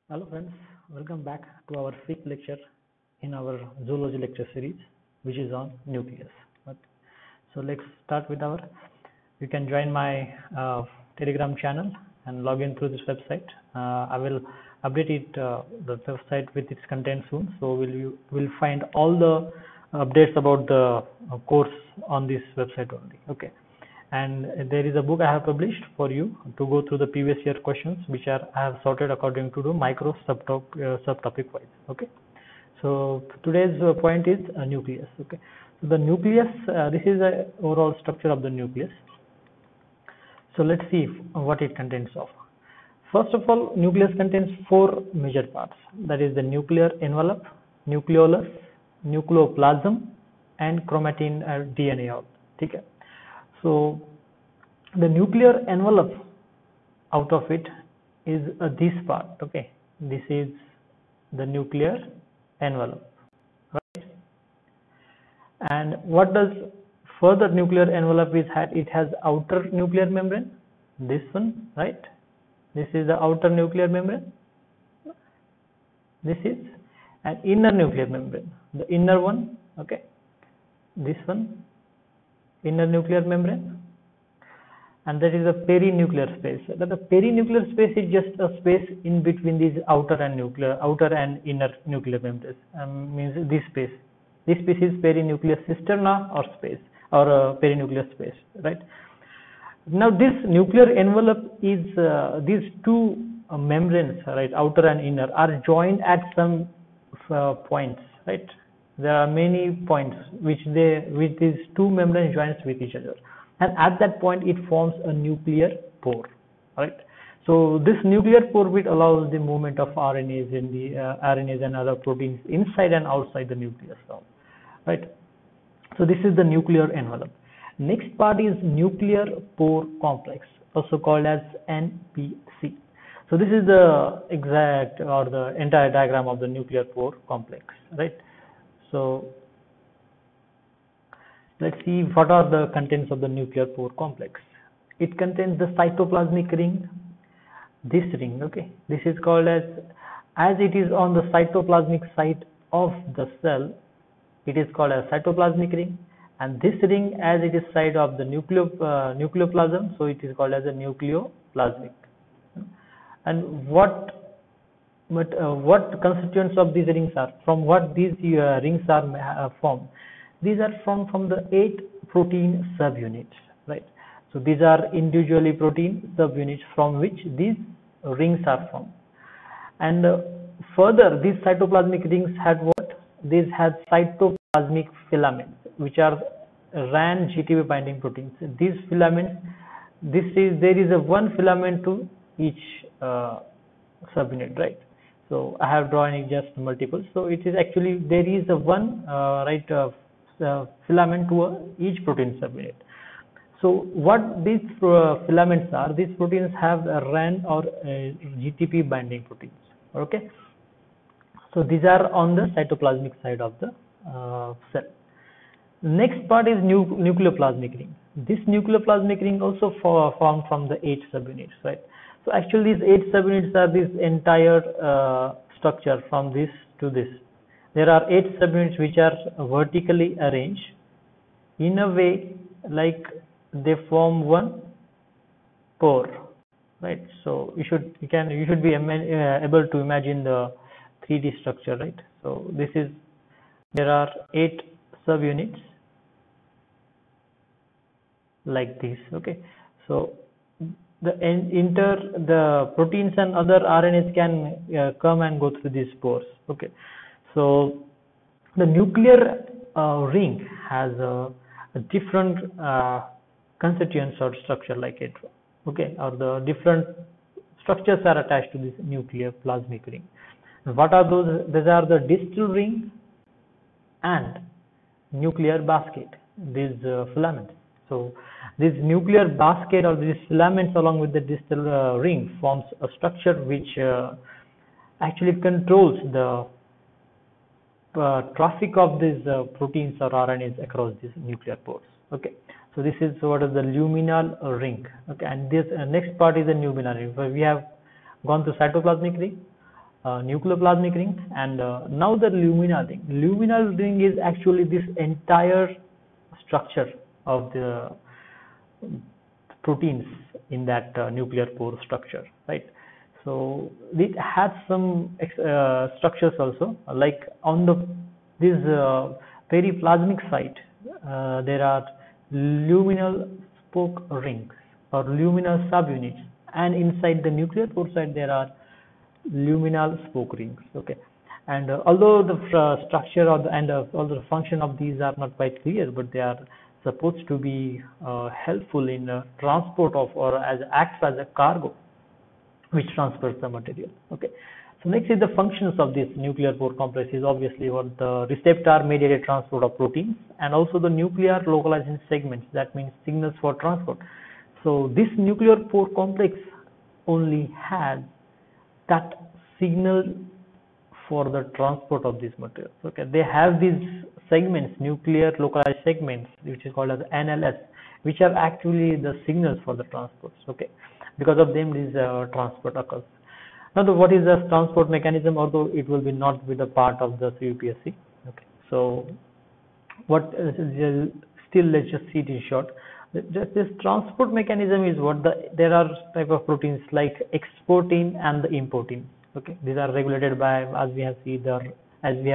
Hello friends, welcome back to our fifth lecture in our zoology lecture series, which is on nucleus. Okay. So let's start with you can join my Telegram channel and log in through this website. I will update the website with its content soon. So you will find all the updates about the course on this website only. Okay. And there is a book I have published for you to go through the previous year questions, which I have sorted according to the micro subtopic wise. Okay. So today's point is nucleus. Okay. So the nucleus, this is the overall structure of the nucleus. So let's see what it contains of. First of all, nucleus contains four major parts. That is the nuclear envelope, nucleolus, nucleoplasm, and chromatin DNA. Okay. So the nuclear envelope out of it is this part. Okay, this is the nuclear envelope, right? And what does further nuclear envelope is had? It has outer nuclear membrane, this one, right? This is the outer nuclear membrane. This is an inner nuclear membrane, the inner one. Okay, this one, inner nuclear membrane, and that is a perinuclear space. That the perinuclear space is just a space in between these outer and inner nuclear membranes. Means this space. This space is perinuclear cisterna or space or perinuclear space, right? Now this nuclear envelope is these two membranes, right, outer and inner, are joined at some points, right? There are many points which these two membranes joins with each other, and at that point it forms a nuclear pore, right? So this nuclear pore bit allows the movement of RNAs in the RNAs and other proteins inside and outside the nucleus, right? So this is the nuclear envelope. Next part is nuclear pore complex, also called as NPC. So this is the exact or the entire diagram of the nuclear pore complex, right? So let's see what are the contents of the nuclear pore complex. It contains the cytoplasmic ring, this ring. Okay, this is called as it is on the cytoplasmic side of the cell, it is called as cytoplasmic ring, and this ring as it is side of the nucleoplasm, so it is called as a nucleoplasmic. And what constituents of these rings are, from what these rings are formed? These are from the 8 protein subunits, right? So these are individually protein subunits from which these rings are formed. And further, these cytoplasmic rings had what? These had cytoplasmic filaments, which are RAN GTP binding proteins. These filaments, there is a one filament to each subunit, right? So I have drawn it just multiple. So it is actually there is a one filament to each protein subunit. So what these filaments are? These proteins have a RAN or GTP binding proteins. Okay. So these are on the cytoplasmic side of the cell. Next part is nucleoplasmic ring. This nucleoplasmic ring also formed from the 8 subunits, right? So actually these 8 subunits are this entire structure from this to this. There are 8 subunits which are vertically arranged in a way like they form one pore, right? So you should be able to imagine the 3D structure, right? So there are 8 subunits like this. Okay, so the proteins and other RNAs can come and go through these pores. Okay, so the nuclear ring has a different constituents or structure like it. Okay, or the different structures are attached to this nuclear plasmic ring. What are those? These are the distal ring and nuclear basket, these filaments. So this nuclear basket or these filaments along with the distal ring forms a structure which actually controls the traffic of these proteins or RNAs across these nuclear pores. Okay, so this is what is the luminal ring. Okay, and this next part is the luminal ring. So we have gone to cytoplasmic ring, nucleoplasmic ring, and now the luminal ring. Luminal ring is actually this entire structure of the proteins in that nuclear pore structure, right? So it has some structures also, like on this periplasmic site, there are luminal spoke rings or luminal subunits, and inside the nuclear pore site there are luminal spoke rings. Okay, and although the structure of although the function of these are not quite clear, but they are supposed to be helpful in transport of, or acts as a cargo which transfers the material. Okay, so next is the functions of this nuclear pore complex is obviously what the receptor mediated transport of proteins, and also the nuclear localizing segments, that means signals for transport. So this nuclear pore complex only has that signal for the transport of these materials. Okay, they have these segments, nuclear localized segments, which is called as NLS, which are actually the signals for the transports. Okay, because of them this transport occurs. Now, what is the transport mechanism? Although it will be not be the part of the UPSC. Okay, so what still let's just see it in short. This transport mechanism is what there are type of proteins like exportin and the importin. Okay, these are regulated by, as we have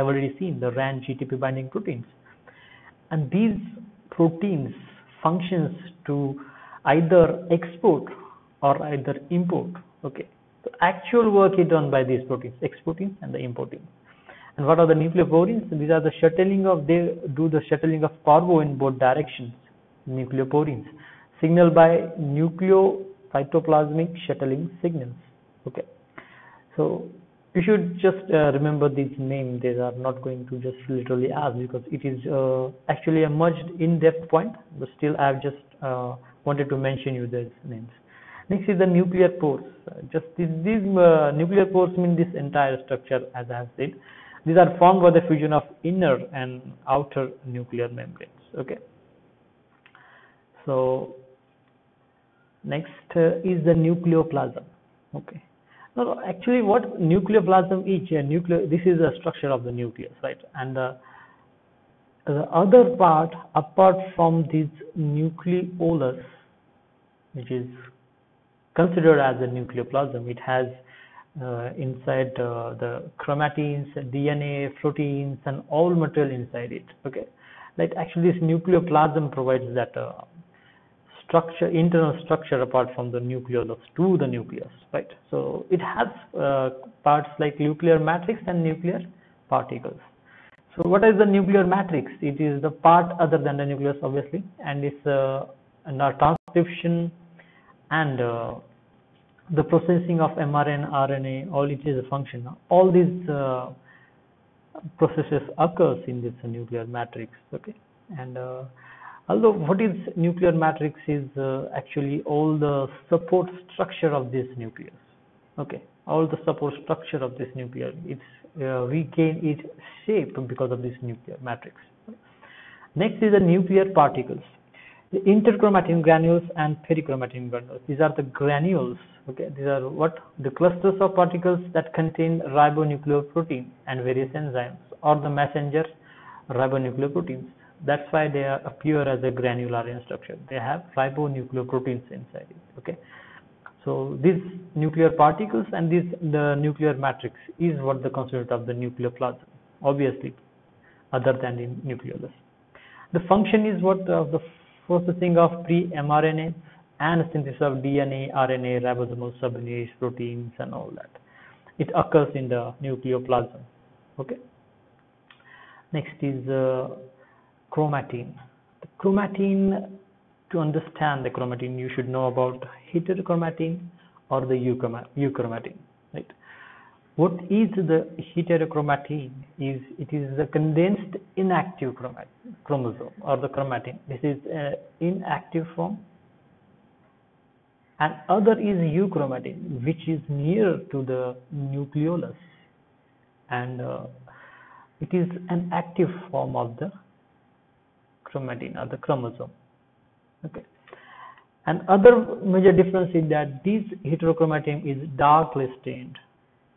already seen, the RAN GTP binding proteins, and these proteins functions to either export or either import. Okay, the actual work is done by these proteins, exportin and the importin. And what are the nucleoporins? These are the shuttling of, they do the shuttling of cargo in both directions. Nucleoporins signaled by nucleocytoplasmic shuttling signals. Okay, so you should just remember these names. They are not going to just literally ask, because it is actually a much in-depth point, but still I have just wanted to mention you these names. Next is the nuclear pores. Just these nuclear pores mean this entire structure, as I have said. These are formed by the fusion of inner and outer nuclear membranes. Okay. So next is the nucleoplasm. Okay. Now, actually, what nucleoplasm is? This is the structure of the nucleus, right? And the other part, apart from this nucleolus, which is considered as a nucleoplasm, it has inside the chromatins, DNA, proteins, and all material inside it. Okay, like actually this nucleoplasm provides that structure, internal structure apart from the nucleolus to the nucleus, right? So it has parts like nuclear matrix and nuclear particles. So what is the nuclear matrix? It is the part other than the nucleus, obviously, and it's transcription and the processing of mRNA, RNA, all it is a function. All these processes occurs in this nuclear matrix. Okay, and although what is nuclear matrix is actually all the support structure of this nucleus. Okay, all the support structure of this nucleus, it's regain its shape because of this nuclear matrix. Next is the nuclear particles. The interchromatin granules and perichromatin granules. These are the granules. Okay, these are what the clusters of particles that contain ribonucleoprotein and various enzymes, or the messenger ribonucleoproteins. That's why they appear as a granular in structure. They have ribonucleoproteins inside it. Okay, so these nuclear particles and the nuclear matrix is what the constituent of the nucleoplasm, obviously, other than the nucleolus. The function is what of the processing of pre-mRNA and synthesis of DNA, RNA, ribosomal subunits, proteins, and all that. It occurs in the nucleoplasm. Okay. Next is chromatin. The chromatin, to understand the chromatin, you should know about heterochromatin or the euchromatin. Right. What is the heterochromatin? It is the condensed inactive chromosome or the chromatin. This is inactive form. And other is euchromatin, which is near to the nucleolus, and it is an active form of the chromatin or the chromosome. Okay. And other major difference is that this heterochromatin is darkly stained,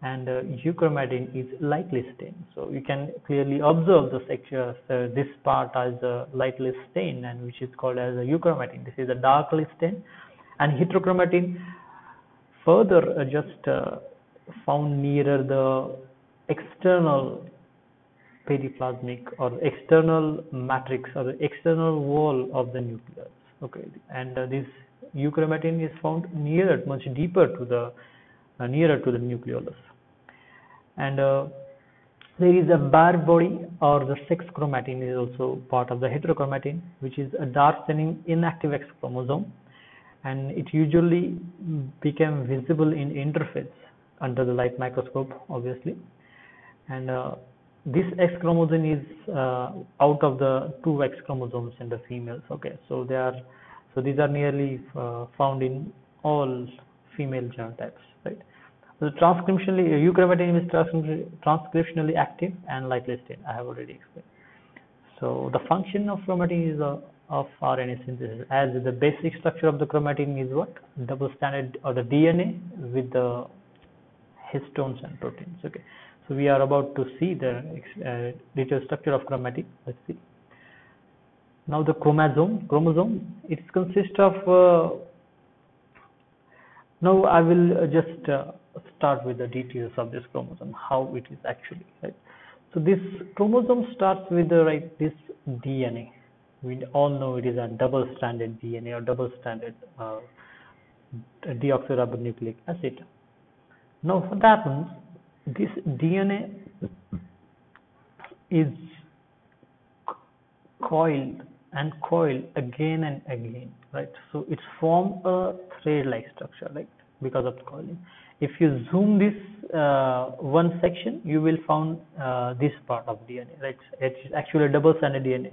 and euchromatin is lightly stained. So you can clearly observe the sectors, this part as a lightly stained, and which is called as a euchromatin. This is a darkly stained, and heterochromatin further just found nearer the external periplasmic or external matrix or the external wall of the nucleus. Okay, and this euchromatin is found nearer, much deeper to the nearer to the nucleolus. And there is a bare body, or the sex chromatin is also part of the heterochromatin, which is a dark staining inactive X chromosome, and it usually became visible in interphase under the light microscope, obviously. And this X chromosome is out of the 2 X chromosomes in the females. Okay, so these are nearly found in all female genotypes, right? So transcriptionally, euchromatin is transcriptionally active and lightly stained. I have already explained. So the function of chromatin is of RNA synthesis, as the basic structure of the chromatin is what? Double-stranded, or the DNA with the histones and proteins. Okay, so we are about to see the detailed structure of chromatin. Let's see. Now the chromosome, it consists of. Now I will just start with the details of this chromosome, how it is actually, right? So this chromosome starts with this DNA. We all know it is a double-stranded DNA, or double-stranded deoxyribonucleic acid. Now what happens? This DNA is coiled again and again, right? So it's formed a thread-like structure, right? Because of the coiling. If you zoom this one section, you will find this part of DNA, right? It's actually a double-stranded DNA.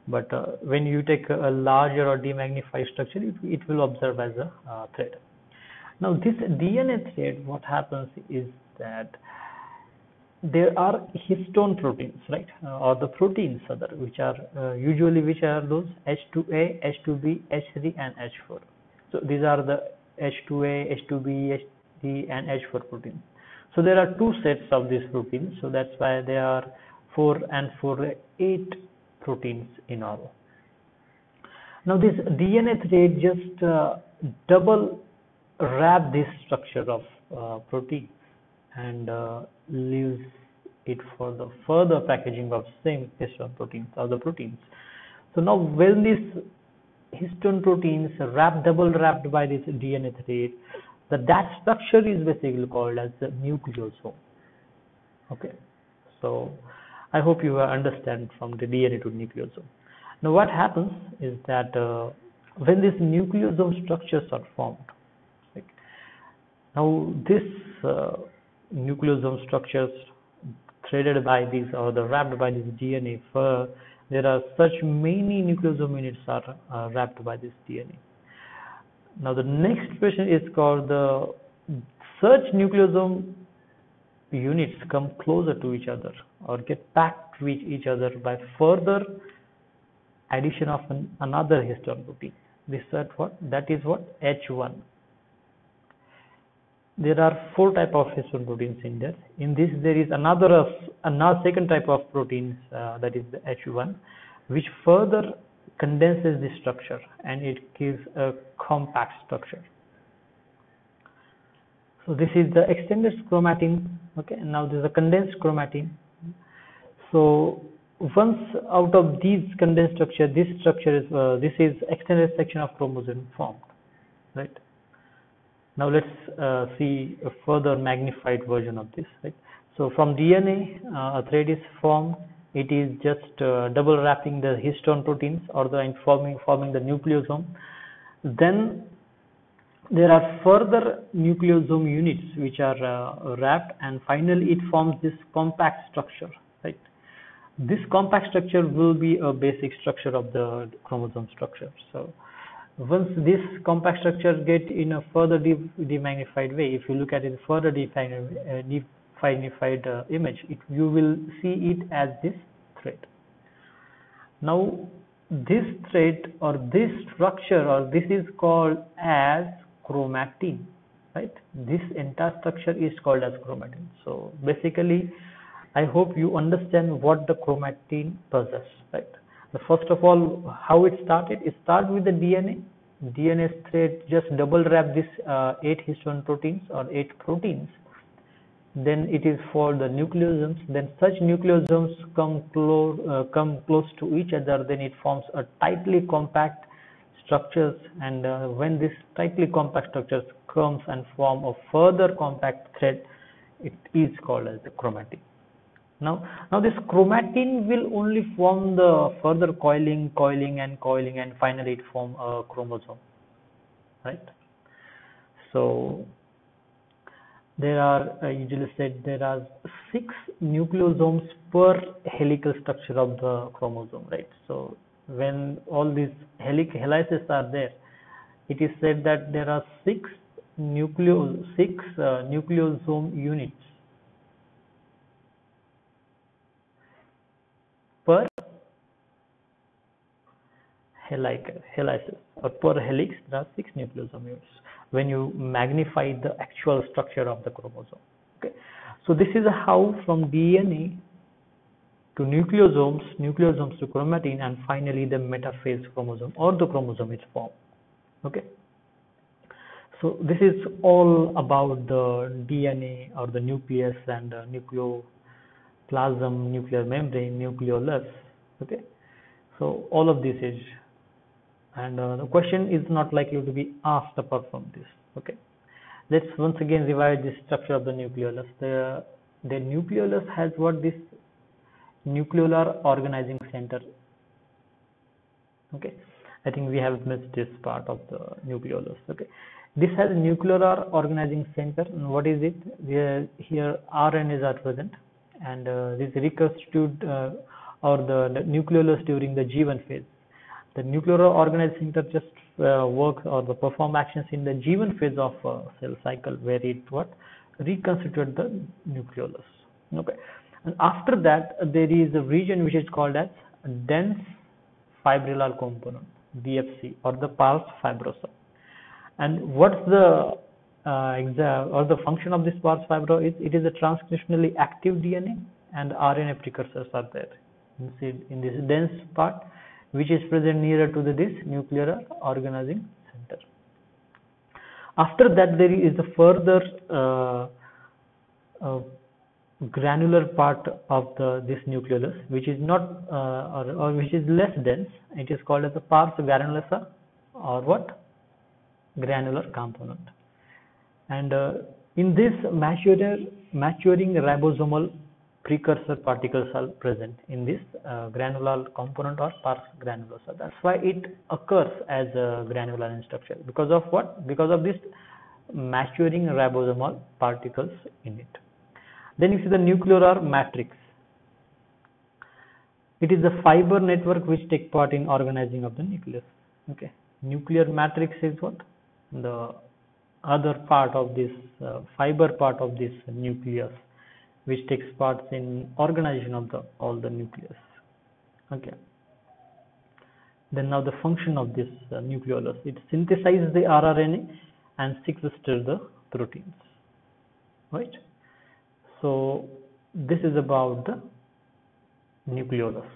But when you take a larger or demagnified structure, it will observe as a thread. Now this DNA thread, what happens is that there are histone proteins, right, or the proteins which are those H2A, H2B, H3 and H4. So these are the H2A, H2B, H3 and H4 proteins. So there are 2 sets of these proteins, so that's why there are 4 and 4, 8 proteins in all. Now this DNA thread just double wrap this structure of protein and leaves it for the further packaging of same histone proteins or the proteins. So now when these histone proteins double wrapped by this DNA thread, that structure is basically called as the nucleosome. Okay, so I hope you understand from the DNA to nucleosome. Now what happens is that when these nucleosome structures are formed, right, now this nucleosome structures threaded by these, or the wrapped by this DNA, there are such many nucleosome units are wrapped by this DNA. Now the next question is called the such nucleosome units come closer to each other or get packed with each other by further addition of another histone protein. This is what H1. There are 4 types of histone proteins in there. In this, there is another second type of proteins, that is the H1, which further condenses the structure and it gives a compact structure. So this is the extended chromatin. Okay, and now this is a condensed chromatin. So once out of these condensed structure, this is extended section of chromosome formed, right? Now let's see a further magnified version of this, right? So from DNA, a thread is formed. It is just double wrapping the histone proteins or forming the nucleosome. Then there are further nucleosome units which are wrapped, and finally it forms this compact structure, right? This compact structure will be a basic structure of the chromosome structure. So once this compact structure get in a further demagnified way, if you look at it further magnified image, you will see it as this thread. Now this thread or this structure, or this is called as chromatin. right? This entire structure is called as chromatin. So basically, I hope you understand what the chromatin possesses, right? So first of all, how it started? It started with the DNA. DNA thread just double wrap this 8 histone proteins or 8 proteins. Then it is for the nucleosomes. Then such nucleosomes come close to each other. Then it forms a tightly compact structures, and when this tightly compact structures comes and form a further compact thread, it is called as the chromatin. Now this chromatin will only form the further coiling, and finally it form a chromosome, right? So there are usually said there are 6 nucleosomes per helical structure of the chromosome, right? So when all these helices are there, it is said that there are 6 nucleosome units per helices, or per helix there are 6 nucleosome units when you magnify the actual structure of the chromosome. Okay, so this is how from DNA to nucleosomes to chromatin, and finally the metaphase chromosome or the chromosome is formed. Okay, so this is all about the DNA or the nucleus and nucleoplasm, nuclear membrane, nucleolus. Okay, so all of this is, and the question is not likely to be asked apart from this. Okay, let's once again revise the structure of the nucleolus. The nucleolus has what? This nucleolar organizing center. Okay, I think we have missed this part of the nucleolus. Okay, this has a nucleolar organizing center. And what is it? Here RNAs are present, and this reconstitute or the nucleolus during the G1 phase. The nucleolar organizing center just works or the perform actions in the G1 phase of cell cycle, where it reconstitute the nucleolus. Okay, and after that there is a region which is called as dense fibrillar component, DFC, or the pars fibrosa. And what's the the function of this pars fibro is? It is a transcriptionally active DNA, and RNA precursors are there in this dense part, which is present nearer to this nuclear organizing center. After that, there is a further granular part of this nucleolus, which is not or which is less dense. It is called as the pars granulosa, or what? Granular component. And in this maturing ribosomal precursor particles are present in this granular component or pars granulosa. That's why it occurs as a granular in structure. Because of what? Because of this maturing ribosomal particles in it. Then you see the nucleolar matrix. It is the fiber network which take part in organizing of the nucleus. Okay, nuclear matrix is what? The other part of this fiber part of this nucleus, which takes part in organization of all the nucleus. Okay. Then now the function of this nucleolus, it synthesizes the rRNA and sequesters the proteins, right? So this is about the nucleolus.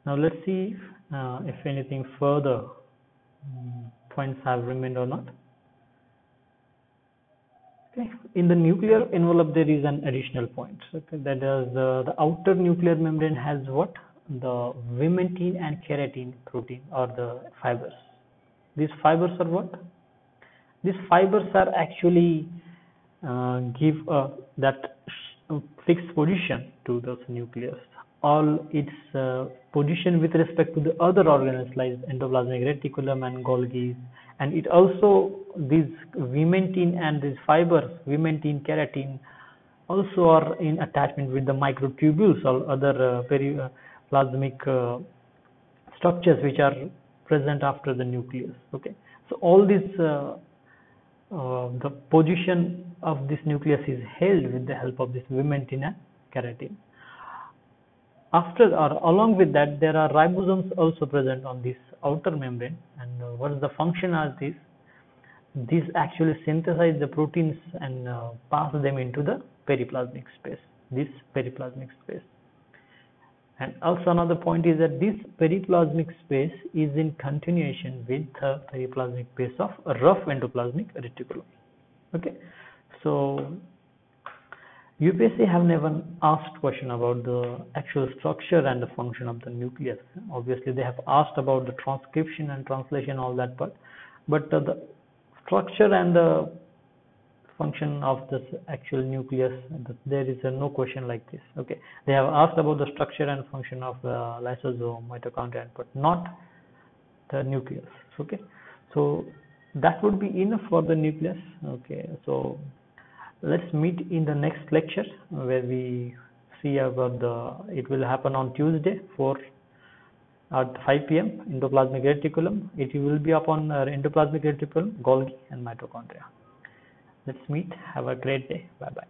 Now let's see if anything further points have remained or not. Okay. In the nuclear envelope there is an additional point. Okay, that is the outer nuclear membrane has what? The vimentin and keratin protein, or the fibers. These fibers are what? These fibers are actually give that fixed position to the nucleus. All its position with respect to the other organs like endoplasmic reticulum and Golgi, and it also these vimentin and these fibers, vimentin, keratin, also are in attachment with the microtubules or other periplasmic structures which are present after the nucleus. Okay, so all these the position of this nucleus is held with the help of this vimentin and keratin. After or along with that, there are ribosomes also present on this outer membrane. And what is the function of this? these actually synthesize the proteins and pass them into the periplasmic space, this periplasmic space. And also another point is that this periplasmic space is in continuation with the periplasmic space of a rough endoplasmic reticulum. Okay, so UPSC have never asked question about the actual structure and the function of the nucleus. Obviously, they have asked about the transcription and translation, all that part, but the structure and the function of this actual nucleus, there is no question like this. Okay, they have asked about the structure and function of lysosome, mitochondria, but not the nucleus. Okay, so that would be enough for the nucleus. Okay, so let's meet in the next lecture where we see about it will happen on Tuesday at 5 p.m. endoplasmic reticulum. It will be upon endoplasmic reticulum, Golgi, and mitochondria. Let's meet. Have a great day. Bye bye.